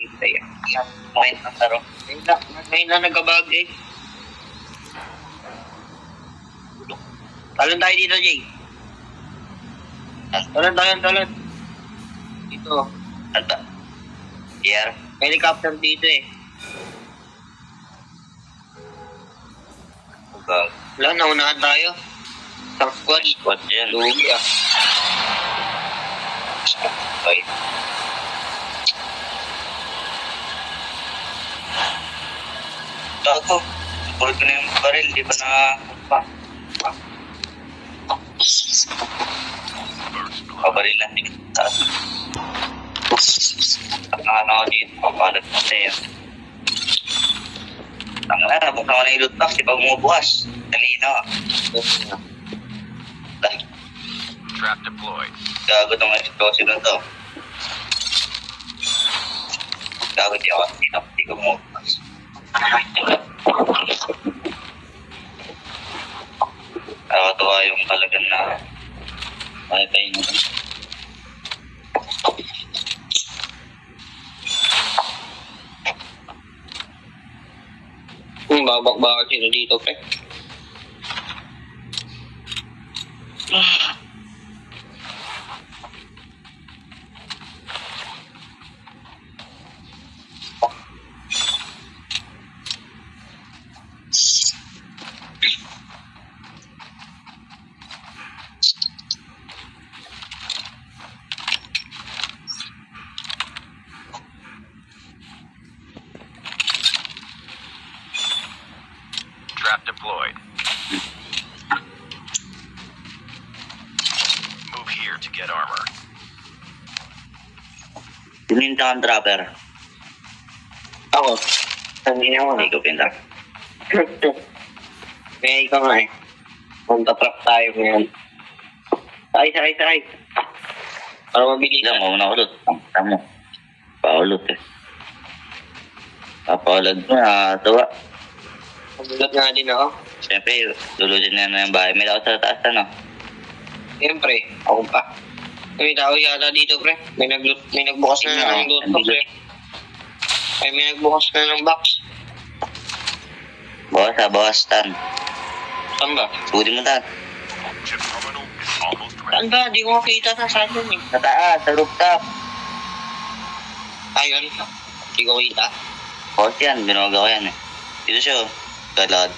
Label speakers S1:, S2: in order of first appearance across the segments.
S1: Yan, kumain ng laro. Ngayon na nagkabag eh. Talon tayo dito, Jay. Talon. Dito.
S2: Ata. Here.
S1: May helicopter dito eh. Wala, naunahan tayo. Isang squad.
S2: Squad yan.
S1: Lugi ah.
S2: Okay. Tago. Support ko na yung baril. Di ba na... Pabaril lang din. Ano ako dito. Papalat mo sa'yo. Ang nabuksan ko na yung loot box. Di ba bumubukas? Kanina.
S3: Trap deployed.
S2: Gago itong explosive na to. Gago di ako. Hindi ko bumubukas. Nakakatuwa yung kalagan na tayo nyo.
S1: Babak-bakal sino dito, pre.
S3: Trap deployed. Move here to get armor.
S2: Pininta kang trapper.
S1: Ako. Hindi ako.
S2: Hindi ko pinta.
S1: May ikaw nga eh. Punta-trap tayo ngayon. Sakay. Para mabilis.
S2: Ilang mo, una ulot. Tama. Paulot eh. Papaulad mo, nakakatawa.
S1: Magulat nga din ako.
S2: Siyempre, lulutin na yung bahay. May tao sa taas, ano?
S1: Siyempre, ako pa. May tao yata dito, pre. May nagbukas na ng loot box, pre. Ay, may nagbukas na ng box.
S2: Bawas, tan.
S1: Saan ba?
S2: Sugutin mo, tan.
S3: Chip terminal is almost ready.
S1: Saan ba? Di ko makita sa saan yun eh.
S2: Sa taas, sa rooftop.
S1: Ayun. Di ko kita.
S2: Bawas yan, binawaga ko yan eh. Dito siya, oh. Galad.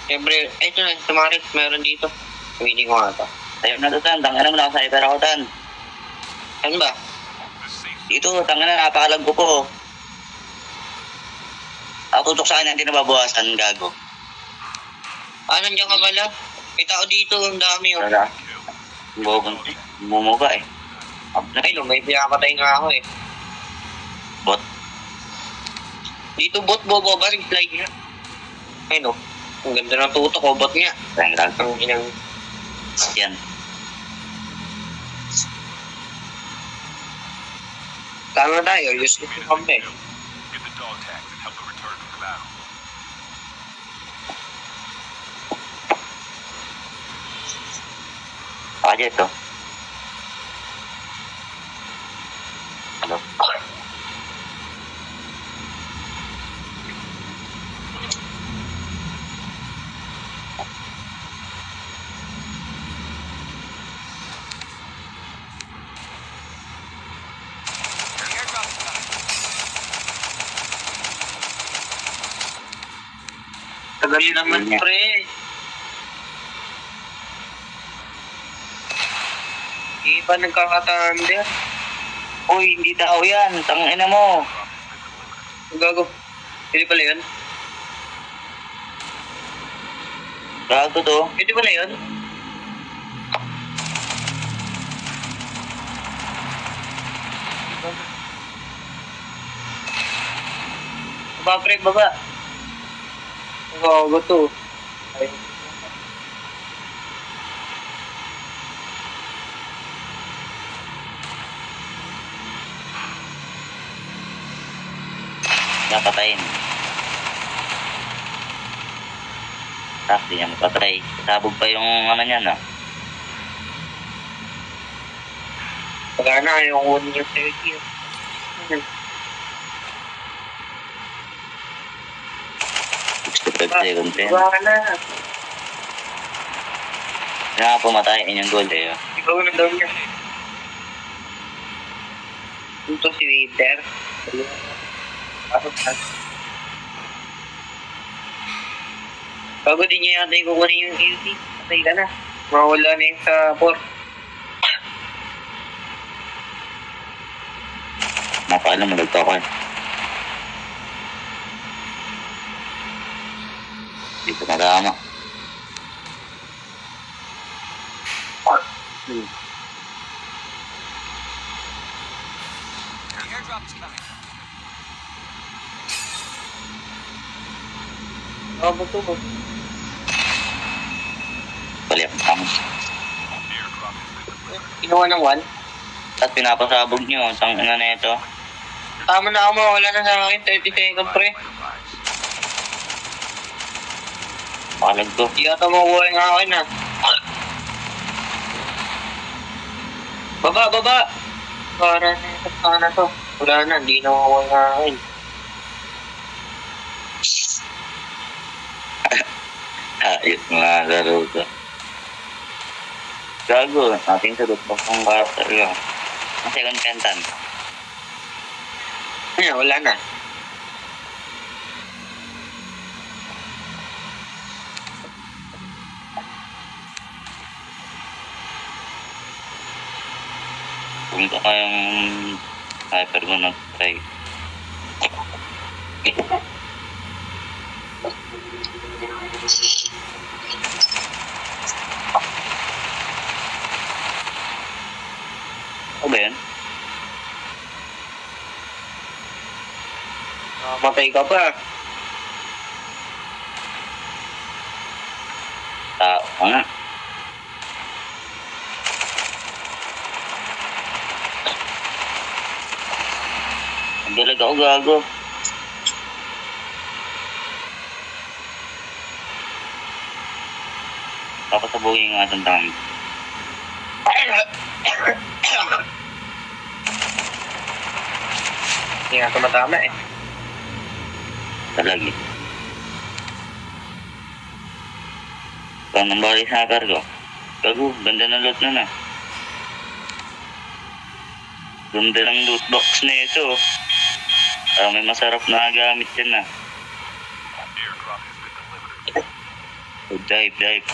S1: Siyempre, ito na, tumarit. Meron dito. Pwede ko nga ito.
S2: Tayo na to, tan. Tangan naman ako sa hyper ako, tan.
S1: Saan ba?
S3: The safe
S2: Dito, tangan na, napakalag ko po. Ako tutok sa akin, hindi nababawasan, gago.
S1: Ah, nandiyan ka pala. May tao dito. Ang dami oh.
S2: Tara. Bumuga eh.
S1: Ay, no, may pinapatay nga ako eh.
S2: Bot.
S1: Dito bot, bobo ba? Slide nga. Ay, no. Ang ganda ng tutok ko. Bot nga.
S2: Rangral.
S1: Ang inang...
S2: Yan.
S1: Tama tayo. Use it from there.
S3: Get the dog tags and help them return to the battle.
S2: Aja ito. Ano?
S1: Tagal naman,
S2: Yun nga.
S1: pre. Hindi pa nagkakatander.
S2: Uy, hindi tao yan. Tangina mo.
S1: Ang gago. Hindi pala yun.
S2: Gago to.
S1: Hindi pala yun. Baba, pre, baba. Ang gago to. Ay.
S2: Napatayin. Tapos di niya mapatay. Sabog pa yung ano niya na.
S1: Pagka na, yung kunin yung 30.
S2: second pen.
S1: Baba ka na.
S2: Kaya nga pumatayin yung goal eh.
S1: Ikaw na daw niya. Ito si Waiter. Bago din niya yata yung kukunin yung UC. Patay ka na. Mawala na yung sa 4.
S2: Napaalam mo nagtakan. Dito nagama.
S1: Bago to mo.
S2: Balik ang
S3: Airdrop has been delivered.
S1: Kinuha ng 1.
S2: at pinapasabog nyo. Tang ina na ito.
S1: Tama na ako, mawala na sa akin. 30 seconds, pre.
S2: Pakalag ko.
S1: Hindi ata makuha yung akin, ha. Baba, baba! Para na yung sana to. Wala na, hindi na makuha yung akin.
S2: Ayos mga laro ko. Gago, natin sa loob ng karakter lang. Ang second pentan.
S1: Ayan, wala na.
S2: Pumunta ka yung hyper mo nag-try. Ano ba yan?
S1: Matay ka pa.
S2: Tao nga. Ang galag ako gago. Papasabugin nga itong dami.
S1: Hindi nga tumatama eh.
S2: Talagi. Kung nang bali sa kargo. Gago, ganda ng loot nun ah. Ganda ng loot box na ito. May masarap na gamit yan ah.
S3: Airdrop has been delivered.
S2: Oh, dive.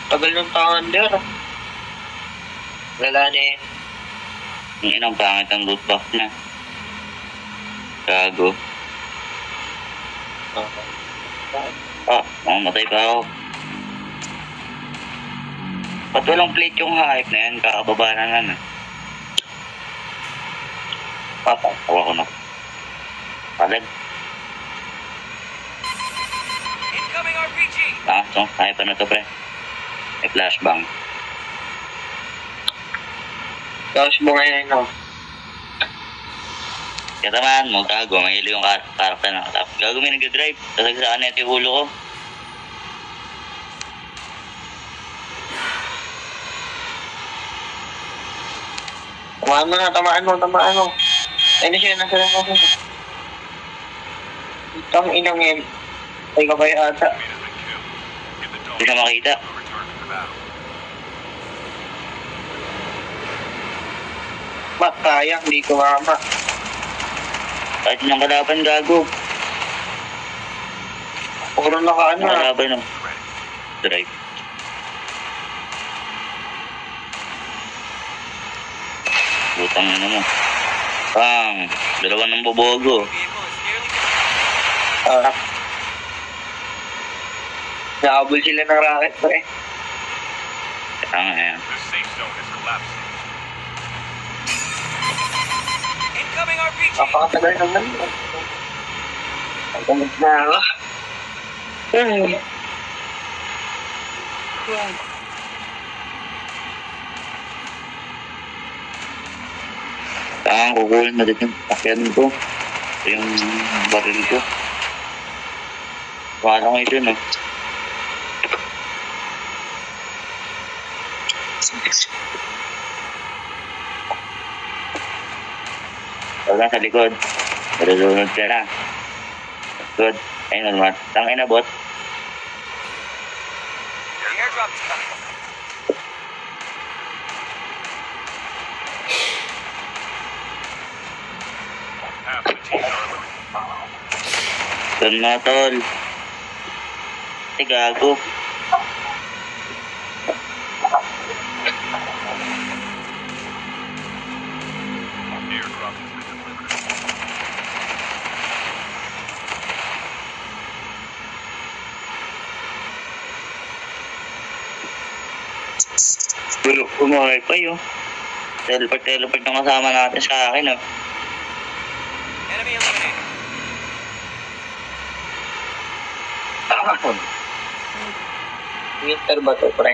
S1: Tagal ng thunder. Wala na eh.
S2: Ang inang pangit ang loot box na. Gago. Mamatay pa ako. Ba't walang plate yung hype na yan? Kakababa na nga na. Tawa ko na. Palag.
S3: Incoming RPG!
S2: Itong hype na to pre. May flashbang.
S1: Tapos mo ngayon no.
S2: Kaya tamaan mo, gago. Mahilo yung karakter na katap. Gago may nag-drive. Tasagsaan na ito yung ulo ko.
S1: Tamaan mo. Ano siya, nasa lang ako. Itang inang yan. Ay ka ba yung ata?
S3: Enemy has been killed. Get the
S2: Hindi na
S3: dog
S2: makita.
S3: tag and return to the battle.
S1: Mat, sayang, hindi ko mama.
S2: Kahit yung kalaban, gago.
S1: Puro naka ano
S2: Yung
S1: ah.
S2: kalaban ng
S3: Ready.
S2: drive. Butang ano mo. Dalawa ng bobogo.
S1: Nakabul sila ng racket pre.
S2: Kaya nga yan.
S3: The safe zone is collapsing.
S4: Incoming RPG!
S1: Napakatagal naman. Pagkamit na ako.
S2: Kaya kukulin na din yung pakyan ko. Yung baril ko. Wala ko ito no. Wala sa likod. Nalulunod ka na. Good. Ayun naman. Tangin na bot.
S4: The airdrop is coming.
S3: Half the team are
S2: Doon na tol. Ay gago.
S3: airdrop has been delivered.
S2: Bumahay pa yun. Teleport yung kasama natin sa akin ah.
S4: Enemy eliminated.
S1: Winter ba to, pre?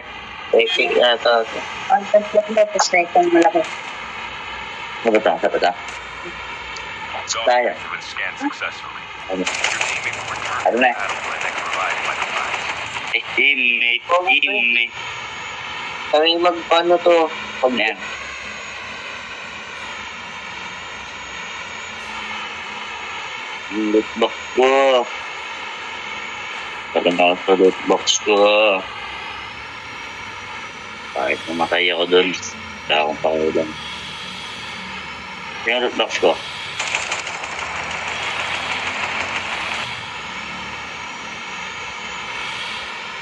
S1: Epic yata ito.
S5: Ang tatlo na, tapos na itong malaki.
S2: Sabata.
S3: Dog
S2: Kaya.
S3: to and scan successfully.
S2: Ano?
S3: Your teammate will return
S2: Ano
S3: to
S2: na?
S3: the battle plan provided by the Alliance.
S2: Teammate.
S1: Kami magpaano to?
S2: Huwag na yan. Yung loot box ko. Paganda ako sa loot box ko. Kahit mamatay ako dun. Wala akong pakiulan. Yung loot box ko.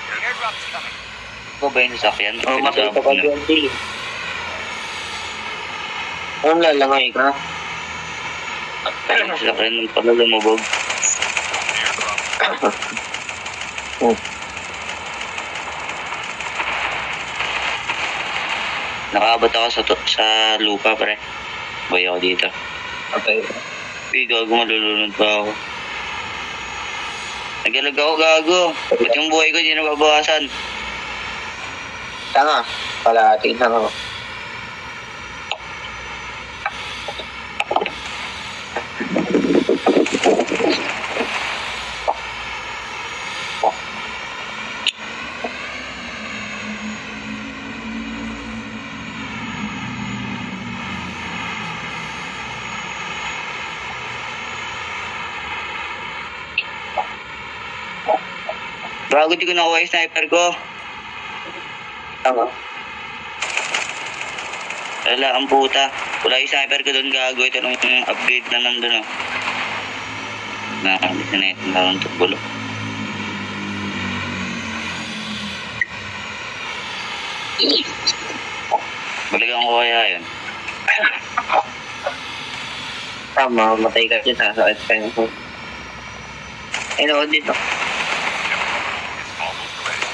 S4: The airdrop is coming.
S2: Ako ba yung sasakyan?
S1: Oh, makita ka dyan, G. Anong lalangay ka?
S2: Yung sasakyan pala lumubog.
S3: Airdrop
S1: Oh,
S2: Nakaabot ako sa lupa, pre. Boy ako dito.
S1: okay.
S2: Gago, malulunod pa ako. Nagalag ako, gago. Ba't yung buhay ko di nababawasan?
S1: Tanga. Palating lang ako.
S2: Bago di ko nakuha yung sniper ko.
S1: Tanga.
S2: Wala ang puta. Wala yung sniper ko doon, gago. Ito lang yung upgrade na nandun, oh. Nakakabit na ito na lang bulo. Balikan ko kaya yun.
S1: Tama, matay ka dyan. Sasakit ka yun. Ayun ako dito.
S3: is almost ready.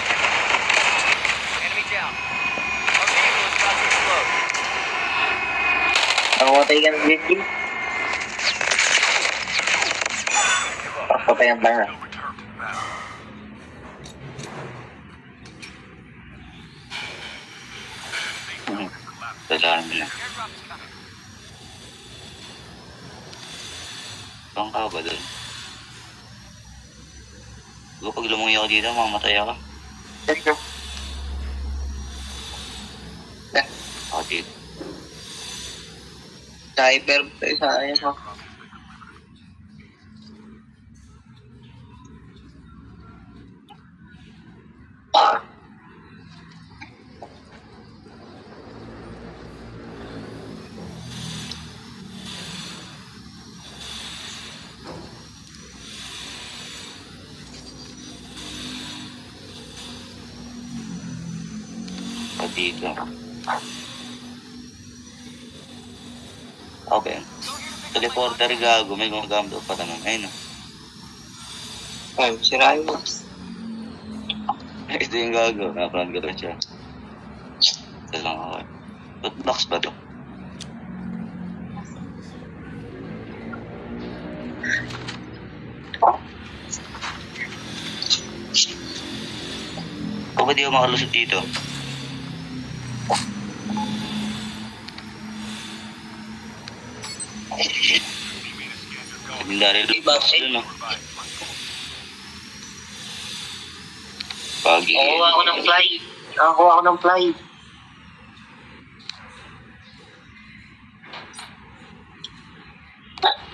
S4: Enemy down. Our vehicle is about to explode.
S1: Matay ka ng dito. Patay ang baha.
S3: Will return to the battle.
S2: Dalahan mo na.
S4: Airdrop is coming.
S2: Bang ka ba doon? Diba pag lumungi ako dito, mamatay ako.
S1: Dito.
S2: Ako dito.
S1: Cyber. Sayang mo.
S2: Ako dito. Ako ba yun? Teleporter, gago. May gumagamit pa naman. Ayun, oh.
S1: Ay, sirahin mo.
S2: Ito yung gago. Napanood ko rin siya. Ito lang ako. Lootbox ba to? O ba di ako makalusot dito? Legendary lootbox dun, oh. Pagi.
S1: Nakakuha ako ng fly. Nakakuha ako ng fly.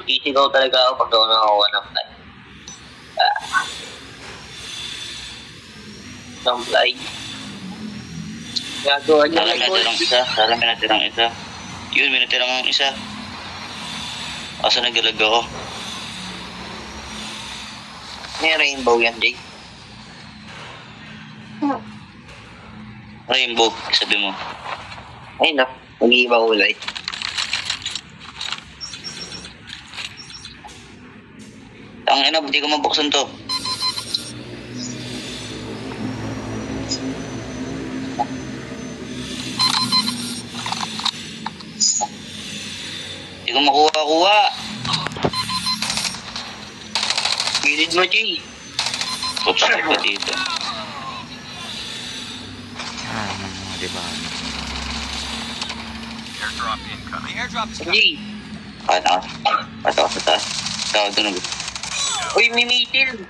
S1: Sisigaw talaga ako pag ako nakakuha ng fly. Ng fly. Gagawa niya
S2: Sarang
S1: like
S2: may natirang isa. Sarang may natirang isa. Yun, may natirang ang isa. Asa nagalag ako?
S1: May rainbow yan, Jake.
S2: Rainbow, sabi mo.
S1: Ay na, mag-iiba kulay.
S2: Ang ina, hindi ko mabuksan to. Hindi ko makuha-kuha.
S1: Gilid mo, Jay.
S2: Oops, ay pa dito.
S6: Diba?
S3: Airdrop incoming.
S4: The airdrop is coming.
S1: Jay.
S2: Pata ka sa taas. Tawag doon.
S1: Uy, may mitil.